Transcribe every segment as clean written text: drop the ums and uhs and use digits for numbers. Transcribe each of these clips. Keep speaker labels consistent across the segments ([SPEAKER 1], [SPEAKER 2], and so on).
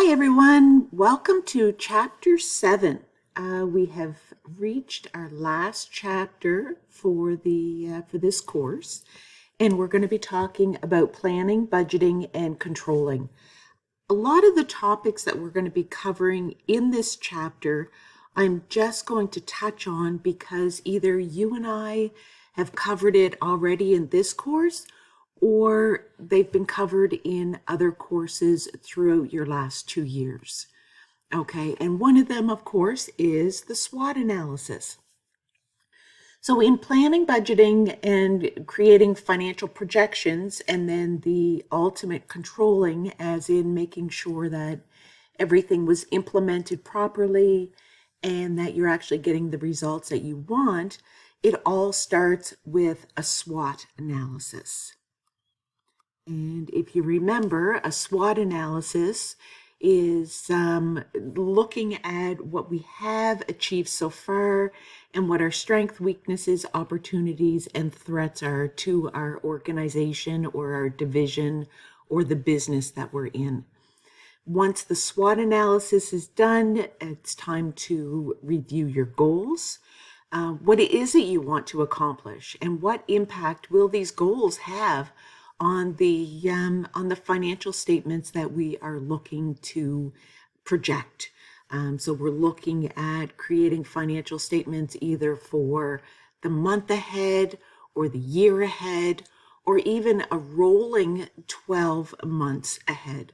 [SPEAKER 1] Hi everyone, welcome to chapter 7. We have reached our last chapter for this course, and we're going to be talking about planning, budgeting, and controlling. A lot of the topics that we're going to be covering in this chapter, I'm just going to touch on because either you and I have covered it already in this course, or they've been covered in other courses throughout your last 2 years. Okay, and one of them, of course, is the SWOT analysis. So in planning, budgeting, and creating financial projections, and then the ultimate controlling, as in making sure that everything was implemented properly and that you're actually getting the results that you want, it all starts with a SWOT analysis. And if you remember, a SWOT analysis is looking at what we have achieved so far and what our strengths, weaknesses, opportunities, and threats are to our organization or our division or the business that we're in. Once the SWOT analysis is done, it's time to review your goals. What is it you want to accomplish, and what impact will these goals have on the financial statements that we are looking to project? So we're looking at creating financial statements either for the month ahead or the year ahead, or even a rolling 12 months ahead.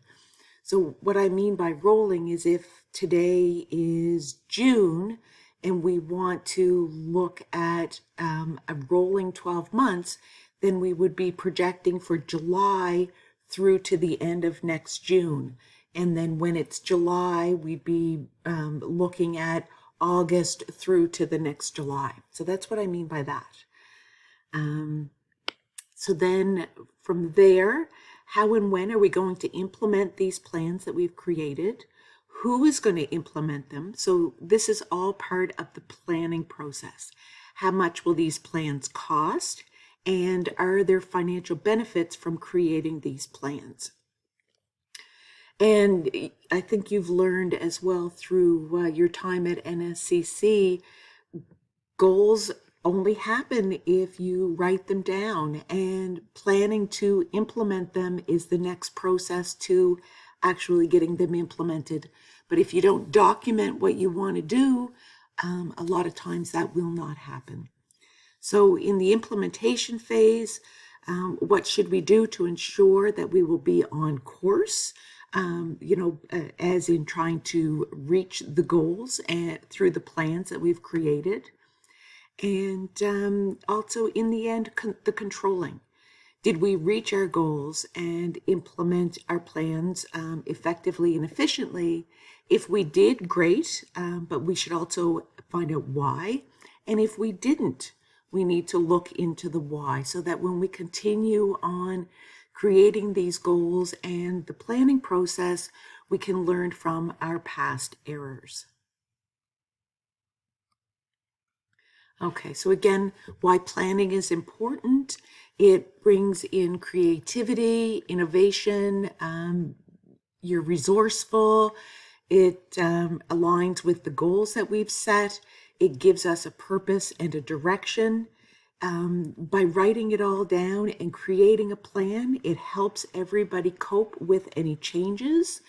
[SPEAKER 1] So what I mean by rolling is if today is June and we want to look at a rolling 12 months, then we would be projecting for July through to the end of next June. And then when it's July, we'd be looking at August through to the next July. So that's what I mean by that. So then from there, how and when are we going to implement these plans that we've created? Who is going to implement them? So this is all part of the planning process. How much will these plans cost? And are there financial benefits from creating these plans? And I think you've learned as well through your time at NSCC, goals only happen if you write them down, and planning to implement them is the next process to actually getting them implemented. But if you don't document what you want to do, a lot of times that will not happen. So in the implementation phase, what should we do to ensure that we will be on course? As in trying to reach the goals through the plans that we've created. And also in the end, the controlling. Did we reach our goals and implement our plans effectively and efficiently? If we did, great, but we should also find out why. And if we didn't, we need to look into the why so that when we continue on creating these goals and the planning process, we can learn from our past errors. Okay, so again, why planning is important. It brings in creativity, innovation, you're resourceful, it aligns with the goals that we've set, it gives us a purpose and a direction. By writing it all down and creating a plan, it helps everybody cope with any changes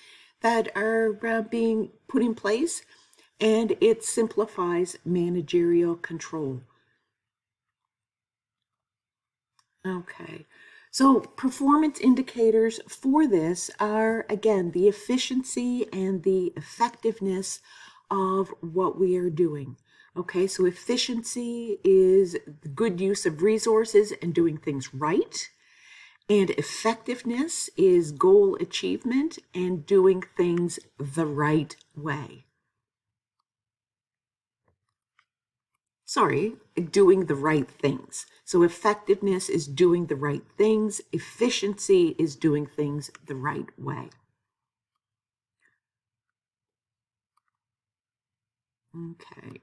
[SPEAKER 1] that are being put in place, and it simplifies managerial control. Okay, so performance indicators for this are, again, the efficiency and the effectiveness of what we are doing. Okay, so efficiency is the good use of resources and doing things right. And effectiveness is goal achievement and doing things the right way. Doing the right things. So effectiveness is doing the right things. Efficiency is doing things the right way. Okay.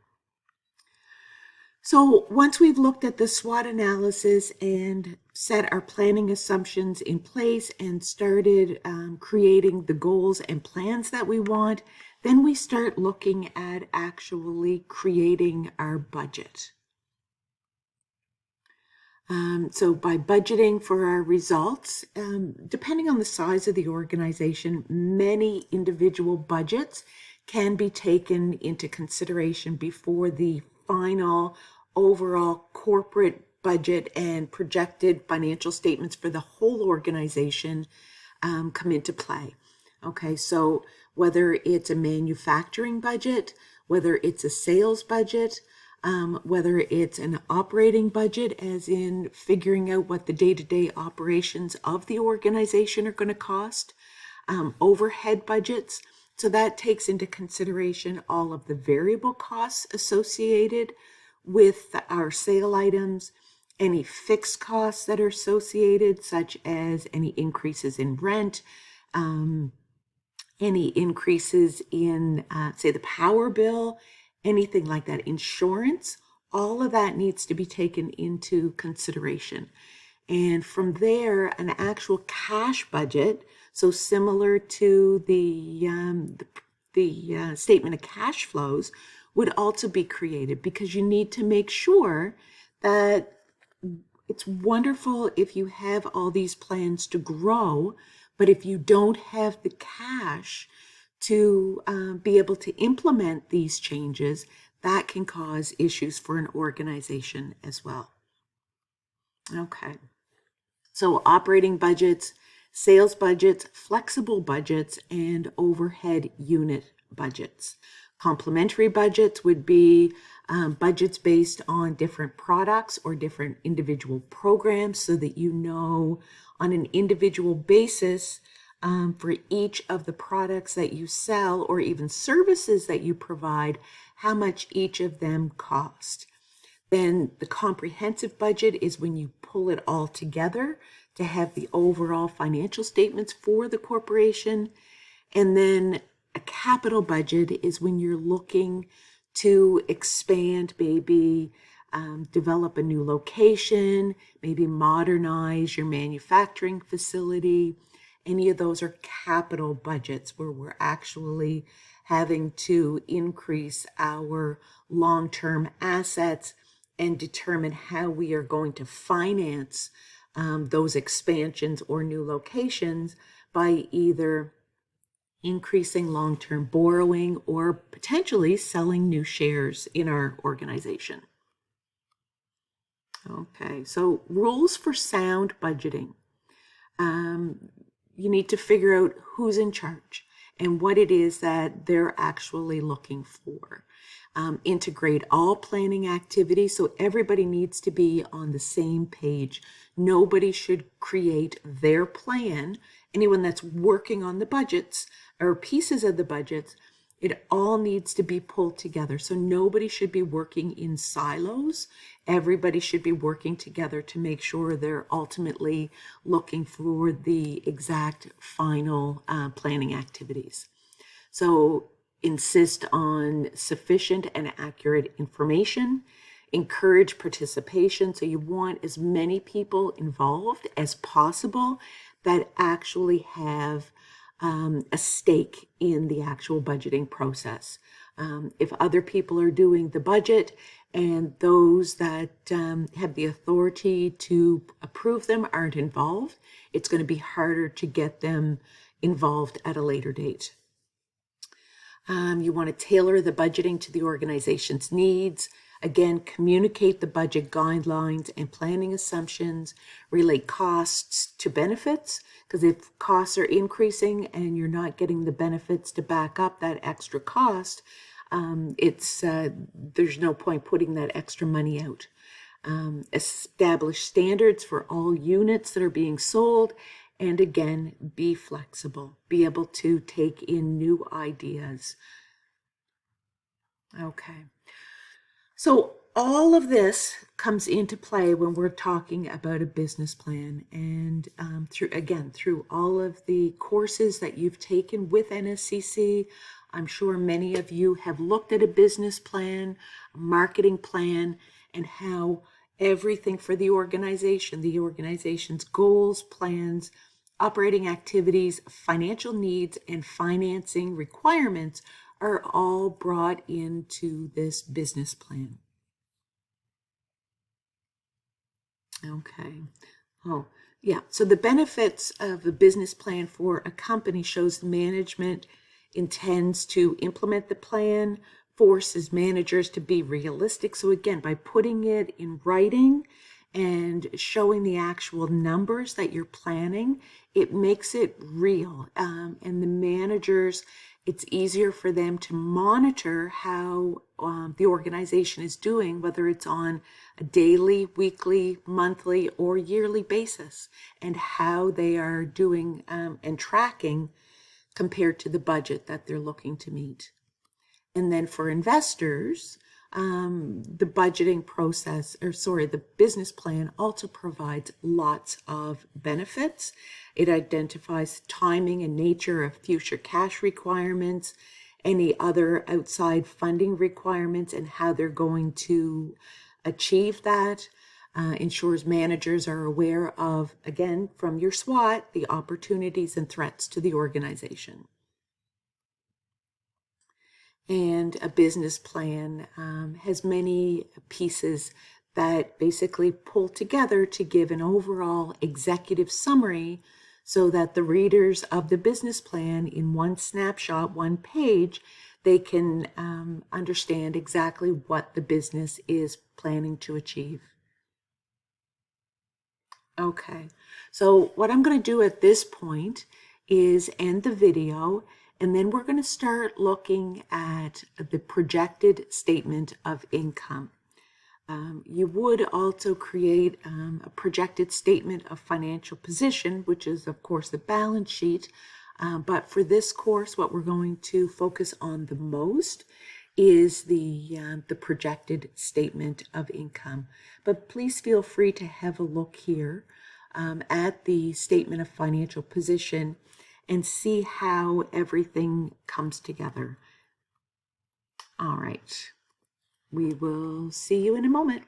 [SPEAKER 1] So once we've looked at the SWOT analysis and set our planning assumptions in place and started creating the goals and plans that we want, then we start looking at actually creating our budget. So by budgeting for our results, depending on the size of the organization, many individual budgets can be taken into consideration before the final overall corporate budget and projected financial statements for the whole organization come into play. Okay, so whether it's a manufacturing budget, whether it's a sales budget, whether it's an operating budget, as in figuring out what the day-to-day operations of the organization are going to cost, overhead budgets. So that takes into consideration all of the variable costs associated with our sale items, any fixed costs that are associated, such as any increases in rent, any increases in, say, the power bill, anything like that, insurance, all of that needs to be taken into consideration. And from there, an actual cash budget, so similar to the statement of cash flows, would also be created, because you need to make sure that it's wonderful if you have all these plans to grow, but if you don't have the cash to be able to implement these changes, that can cause issues for an organization as well. Okay, so operating budgets, sales budgets, flexible budgets, and overhead unit budgets. Complementary budgets would be budgets based on different products or different individual programs, so that you know on an individual basis for each of the products that you sell or even services that you provide, how much each of them cost. Then the comprehensive budget is when you pull it all together to have the overall financial statements for the corporation. And then a capital budget is when you're looking to expand, maybe develop a new location, maybe modernize your manufacturing facility. Any of those are capital budgets where we're actually having to increase our long-term assets and determine how we are going to finance those expansions or new locations by either increasing long-term borrowing or potentially selling new shares in our organization. Okay, so rules for sound budgeting. You need to figure out who's in charge and what it is that they're actually looking for. Integrate all planning activities, so everybody needs to be on the same page. Nobody should create their plan. Anyone that's working on the budgets or pieces of the budgets, it all needs to be pulled together. So nobody should be working in silos. Everybody should be working together to make sure they're ultimately looking for the exact final planning activities. So insist on sufficient and accurate information. Encourage participation. So you want as many people involved as possible that actually have a stake in the actual budgeting process. If other people are doing the budget and those that have the authority to approve them aren't involved, it's going to be harder to get them involved at a later date. You want to tailor the budgeting to the organization's needs. Again, communicate the budget guidelines and planning assumptions, relate costs to benefits, because if costs are increasing and you're not getting the benefits to back up that extra cost, there's no point putting that extra money out. Establish standards for all units that are being sold, and again, be flexible, be able to take in new ideas. Okay. So all of this comes into play when we're talking about a business plan, and through all of the courses that you've taken with NSCC, I'm sure many of you have looked at a business plan, a marketing plan, and how everything for the organization's goals, plans, operating activities, financial needs, and financing requirements are all brought into this business plan. Okay. Oh, yeah. So the benefits of the business plan for a company shows the management intends to implement the plan, forces managers to be realistic. So again, by putting it in writing and showing the actual numbers that you're planning, it makes it real. And the managers, it's easier for them to monitor how the organization is doing, whether it's on a daily, weekly, monthly, or yearly basis, and how they are doing and tracking compared to the budget that they're looking to meet. And then for investors, the budgeting process, the business plan also provides lots of benefits. It identifies timing and nature of future cash requirements, any other outside funding requirements, and how they're going to achieve that. Ensures managers are aware of, again, from your SWOT, the opportunities and threats to the organization. And a business plan has many pieces that basically pull together to give an overall executive summary so that the readers of the business plan in one snapshot, one page, they can understand exactly what the business is planning to achieve. Okay, so what I'm going to do at this point is end the video, and then we're going to start looking at the projected statement of income. You would also create a projected statement of financial position, which is, of course, the balance sheet. But for this course, what we're going to focus on the most is the projected statement of income. But please feel free to have a look here at the statement of financial position and see how everything comes together. All right. We will see you in a moment.